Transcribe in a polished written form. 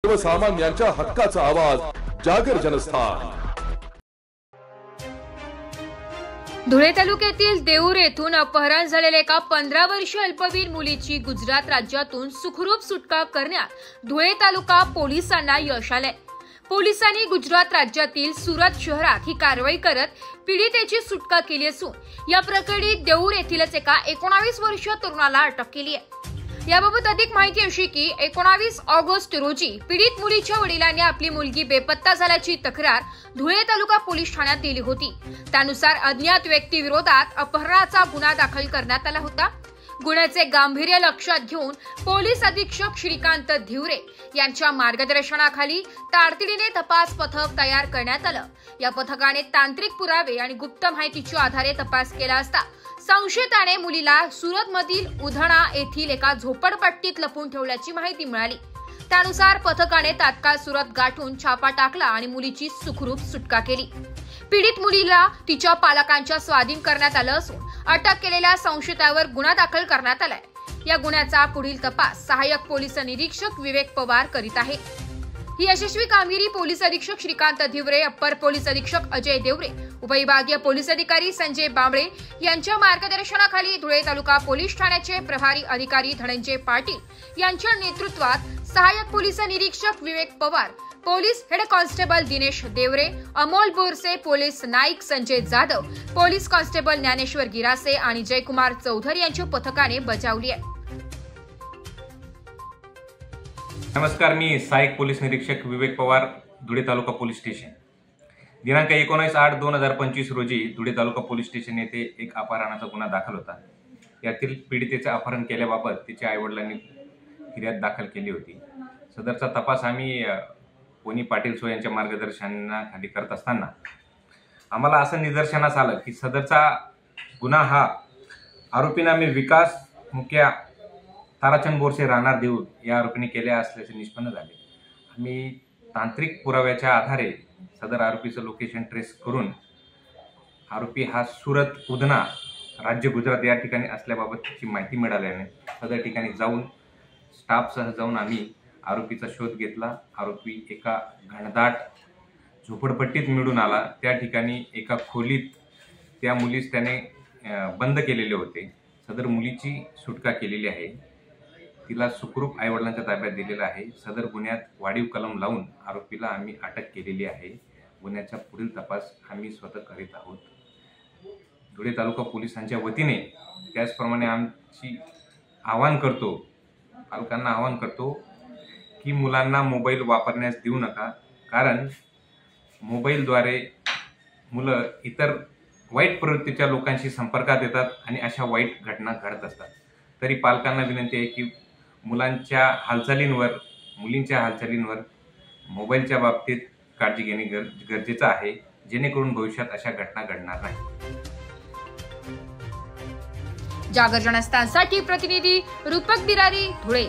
सर्वसामान्यांच्या हक्काचा आवाज जागर जनस्थान। धुळे तालुक्यातील देऊर येथून अपहरण झालेल्या एका 15 वर्षीय अल्पवयीन मुलीची गुजरात राज्यातून सुखरूप सुटका करण्यात धुळे तालुका पोलिसांना यश आले। पोलिसांनी गुजरात राज्यातील सुरत शहरात ही कारवाई करत पीडितेची सुटका केली असून या प्रकरणी देऊर येथीलच एका 19 वर्षीय तरुणाला अटक केली आहे। याबाबत अधिक माहिती अशी की 19 ऑगस्ट रोजी पीडित मुलीच्या वडिलांनी आपली मुलगी बेपत्ता झाल्याची तक्रार धुळे तालुका पोलीस ठाण्यात दिली होती। त्यानुसार अज्ञात व्यक्ती विरोधात अपहरणाचा गुन्हा दाखल करण्यात आला होता। गुन्ह्याचे गांभीर्य लक्षात घेऊन पोलीस अधीक्षक श्रीकांत धिवरे यांच्या मार्गदर्शनाखाली तातडीने तपास पथक तयार करण्यात आलं। या पथकाने तांत्रिक पुरावे आणि गुप्त माहितीच्या आधारे तपास केला असता संशयिताने मुलीला सुरतमधील उधणा येथील एका झोपडपट्टीत लपवून ठेवल्याची माहिती मिळाली। त्यानुसार पथकाने तात्काळ सुरत गाठून छापा टाकला आणि मुलीची सुखरूप सुटका केली। पीडित मुलीला तिच्या पालकांच्या स्वाधीन करण्यात आलं असून अटक केलेल्या संशयितावर गुन्हा दाखल करण्यात आलाय। या गुन्ह्याचा पुढील तपास सहाय्यक पोलीस निरीक्षक विवेक पवार करीत आहे। ही यशस्वी कामगिरी पोलीस अधीक्षक श्रीकांत धिवरे, अप्पर पोलीस अधीक्षक अजय देवरे, उपविभागीय पोलीस अधिकारी संजय बांबळे यांच्या मार्गदर्शनाखाली धुळे तालुका पोलीस ठाण्याचे प्रभारी अधिकारी धनंजय पाटील यांच्या नेतृत्वात सहाय्यक पोलीस निरीक्षक Vivek Pawar, police head constable Dinesh Deore, Amol Borse, police naik Sanjay Jadhav, police constable Dnyaneshwar Girase आणि जयकुमार चौधरी यांच्या पथकाने बजावली आहे। नमस्कार, मी सहाय्यक पोलीस निरीक्षक विवेक पवार, धुळे तालुका पोलीस स्टेशन। दिनांक 19/8/2025 रोजी धुळे तालुका पोलीस स्टेशन येथे एक अपहरणाचा गुन्हा दाखल होता। यातील पीडितेचे अपहरण केल्याबाबत तिच्या आईवडिलांनी फिर्याद दाखल केली होती। सदरचा तपास आम्ही पोनी पाटील सो यांच्या मार्गदर्शनाखाली करत असताना आम्हाला असं निदर्शनास आलं की सदरचा गुन्हा हा आरोपींना मी विकास मुख्या ताराचंद बोरसे राहणार देऊर या आरोपीने केले असल्याचे निष्पन्न झाले। आम्ही तांत्रिक पुराव्याच्या आधारे सदर आरोपीचं लोकेशन ट्रेस करून आरोपी हा सुरत उधना राज्य गुजरात या ठिकाणी असल्याबाबतची माहिती मिळाल्याने सदर ठिकाणी जाऊन स्टाफसह जाऊन आम्ही आरोपीचा शोध घेतला। आरोपी एका घनदाट झोपडपट्टीत मिळून आला। त्या ठिकाणी एका खोलीत त्या मुलीस त्याने बंद केलेले होते। सदर मुलीची सुटका केलेली आहे। तिला सुखरूप आईवडिलांच्या ताब्यात दिलेला आहे। सदर गुन्ह्यात वाढीव कलम लावून आरोपीला आम्ही अटक केलेली आहे। गुन्ह्याचा पुढील तपास आम्ही स्वतः करीत आहोत। धुळे तालुका पोलिसांच्या वतीने त्याचप्रमाणे आमची पालकांना आवाहन करतो की मुलांना मोबाईल वापरण्यास देऊ नका, कारण मोबाईलद्वारे मुलं इतर वाईट प्रवृत्तीच्या लोकांशी संपर्कात येतात आणि अशा वाईट घटना घडत असतात। तरी पालकांना विनंती आहे की मुलींच्या हालचालींवर मोबाईलच्या बाबतीत काळजी घेणे गरजेचं आहे, जेणेकरून भविष्यात अशा घटना घडणार नाही। जागर जनस्थानसाठी प्रतिनिधी रूपक बिरारी, धुळे।